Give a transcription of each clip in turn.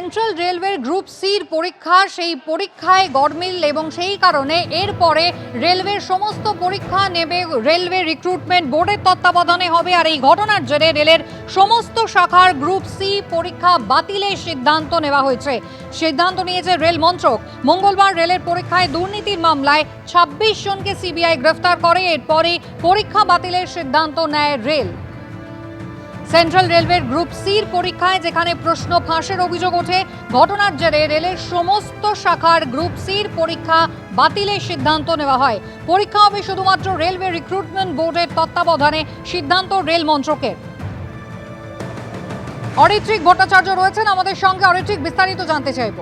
Central রেলওয়ের group সির পরীক্ষা, সেই পরীক্ষায় গড়মিল এবং সেই কারণে এরপরে রেলওয়ের সমস্ত পরীক্ষা নেবে রেলওয়ে রিক্রুটমেন্ট বোর্ডের তত্ত্বাবধানে হবে। আর এই ঘটনার জেরে রেলের সমস্ত শাখার গ্রুপ সি পরীক্ষা বাতিলের সিদ্ধান্ত নেওয়া হয়েছে। সিদ্ধান্ত নিয়েছে রেল মন্ত্রক। মঙ্গলবার রেলের পরীক্ষায় দুর্নীতির মামলায় ২৬ জনকে সিবিআই গ্রেফতার করে। এরপরে পরীক্ষা বাতিলের সিদ্ধান্ত নেয় রেল। সেন্ট্রাল রেলওয়ের গ্রুপ সির পরীক্ষায় যেখানে প্রশ্ন ফাঁসের অভিযোগ ওঠে, ঘটনার জেরে রেলের সমস্ত শাখার গ্রুপ সির পরীক্ষা বাতিলের সিদ্ধান্ত নেওয়া হয়। পরীক্ষা হবে শুধুমাত্র রেলওয়ে রিক্রুটমেন্ট বোর্ডের তত্ত্বাবধানে, সিদ্ধান্ত রেল মন্ত্রকের। অরিত্রিক ভট্টাচার্য রয়েছেন আমাদের সঙ্গে। অরিত্রিক, বিস্তারিত জানতে চাইব।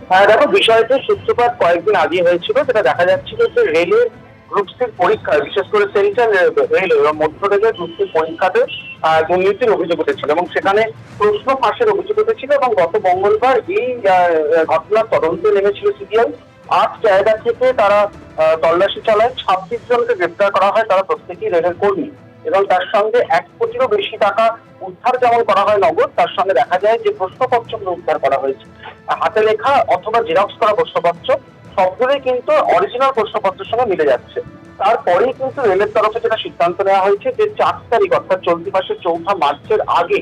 হ্যাঁ দেখো, বিষয়টির সূত্রপাত কয়েকদিন আগে হয়েছিল, যেটা দেখা যাচ্ছিল যে রেলের গ্রুপ সির পরীক্ষা, বিশেষ করে সেন্ট্রাল রেল এবং মধ্য রেলের গ্রুপ সির পরীক্ষাতে দুর্নীতির অভিযোগ উঠেছিল এবং সেখানে প্রশ্ন ফাঁসের অভিযোগ উঠেছিল। এবং গত মঙ্গলবার এই ঘটনার তদন্তে নেমেছিল সিবিআই। ৮ জায়গা থেকে তারা তল্লাশি চালায়, ২৬ জনকে গ্রেপ্তার করা হয়। তারা প্রত্যেকেই রেলের কর্মী এবং তার সঙ্গে ১ কোটিরও বেশি টাকা উদ্ধার যেমন করা হয় নগদ, তার সঙ্গে দেখা যায় যে প্রশ্নপত্রগুলো উদ্ধার করা হয়েছে। হাতে লেখা অথবা জেরক্স করা প্রশ্নপত্র সবগুলোই কিন্তু অরিজিনাল প্রশ্নপত্রের সঙ্গে মিলে যাচ্ছে। তারপরেই কিন্তু রেলের তরফে যেটা সিদ্ধান্ত নেওয়া হয়েছে যে ৪ তারিখ অর্থাৎ চলতি মাসের ৪ মার্চের আগে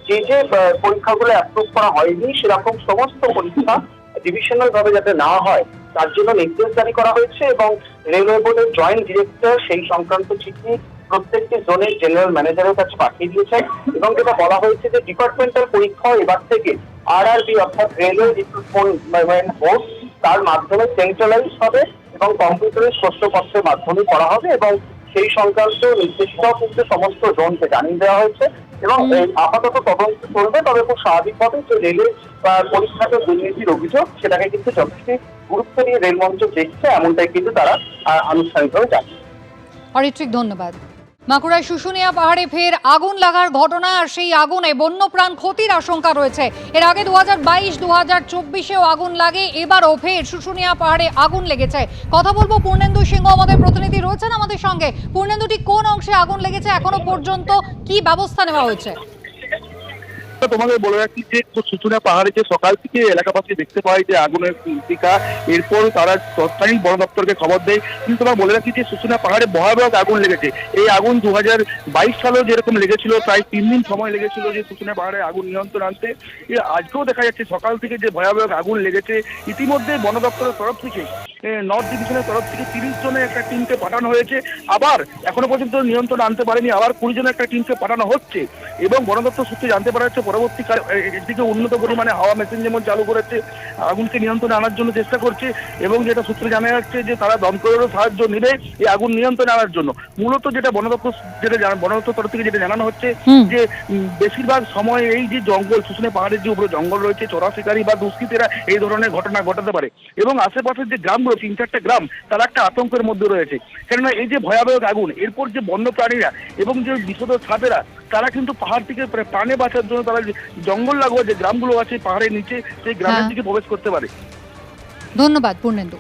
যে যে পরীক্ষাগুলো অ্যাপ্রুভ করা হয়নি সেরকম সমস্ত পরীক্ষা ডিভিশনাল ভাবে যাতে নেওয়া হয় তার জন্য নির্দেশ জারি করা হয়েছে। এবং রেলওয়ে বোর্ডের জয়েন্ট ডিরেক্টর সেই সংক্রান্ত চিঠি প্রত্যেকটি জোনের জেনারেল ম্যানেজারের কাছে পাঠিয়ে দিয়েছেন এবং যেটা বলা হয়েছে যে ডিপার্টমেন্টাল পরীক্ষা এবার থেকে আরআরবি অর্থাৎ রেলওয়ে রিক্রুটমেন্ট বোর্ড তার মাধ্যমে সেন্ট্রালাইজ হবে এবং কম্পিউটারের প্রশ্নপত্রের মাধ্যমে করা হবে এবং সেই সংক্রান্ত নির্দেশটাও কিন্তু সমস্ত জোনকে জানিয়ে দেওয়া হয়েছে। এবং আপাতত তদন্ত চলবে, তবে খুব স্বাভাবিকভাবে যে রেলের পরীক্ষাতে দুর্নীতির অভিযোগ সেটাকে কিন্তু যথেষ্ট গুরুত্ব দিয়ে রেল মঞ্চ দেখছে, এমনটাই কিন্তু তারা আনুষ্ঠানিকভাবে জানিয়েছে। অরিত্রিক, ধন্যবাদ। বাঁকুড়ায় শুশুনিয়া পাহাড়ে ফের আগুন লাগার ঘটনা, আর সেই আগুনে বন্যপ্রাণ ক্ষতির আশঙ্কা রয়েছে। এর আগে 2022-2024-এও আগুন লাগে, এবারও ফের শুশুনিয়া পাহাড়ে আগুন লেগেছে। কথা বলবো পূর্ণেন্দু সিংহ, আমাদের প্রতিনিধি রয়েছেন আমাদের সঙ্গে। পূর্ণেন্দু, ঠিক কোন অংশে আগুন লেগেছে, এখনো পর্যন্ত কি ব্যবস্থা নেওয়া হয়েছে? তোমাকে বলে রাখি যে শুশুনিয়া পাহাড়ে যে সকাল থেকে এলাকাবাসী দেখতে পায় যে আগুনের টিকা, এরপর তারা তৎকালীন বন দপ্তরকে খবর দেয়। কিন্তু তোমার বলে রাখি যে শুশুনিয়া পাহাড়ে ভয়াবহ আগুন লেগেছে। এই আগুন 2022 সালেও যেরকম লেগেছিল, প্রায় 3 দিন সময় লেগেছিল যে শুশুনিয়া পাহাড়ে আগুন নিয়ন্ত্রণ আনতে। আজকেও দেখা যাচ্ছে সকাল থেকে যে ভয়াবহ আগুন লেগেছে। ইতিমধ্যে বন দপ্তরের তরফ থেকে নর্থ ডিভিশনের তরফ থেকে 30 জনের একটা টিমকে পাঠানো হয়েছে। আবার এখনো পর্যন্ত নিয়ন্ত্রণ আনতে পারেনি, আবার 20 জনের একটা টিমকে পাঠানো হচ্ছে। এবং বন দপ্তর সূত্রে জানতে পারা যাচ্ছে পরবর্তীকালে এদিকে উন্নত পরিমাণে হাওয়া মেশিন যেমন চালু করেছে, আগুনকে নিয়ন্ত্রণে আনার জন্য চেষ্টা করছে। এবং যেটা সূত্রে জানা যাচ্ছে যে তারা দমকলেরও সাহায্য নেবে এই আগুন নিয়ন্ত্রণে আনার জন্য। মূলত যেটা বন দপ্তর তরফ থেকে যেটা জানানো হচ্ছে যে বেশিরভাগ সময় এই যে জঙ্গল, শুশুনিয়া পাহাড়ের যে উপরে জঙ্গল রয়েছে, চোরা শিকারী বা দুষ্কৃতীরা এই ধরনের ঘটনা ঘটাতে পারে। এবং আশেপাশের যে গ্রামগুলো 3-4টা গ্রাম, তারা একটা আতঙ্কের মধ্যে রয়েছে। কেননা এই যে ভয়াবহ আগুন, এরপর যে বন্য প্রাণীরা এবং যে বিষধর সাপেরা, তারা কিন্তু পাহাড় থেকে প্রাণে বাঁচার জন্য তারা জঙ্গল লাগোয়া যে গ্রামগুলো আছে পাহাড়ের নিচে, সেই গ্রামের দিকে প্রবেশ করতে পারে। ধন্যবাদ পূর্ণেন্দু।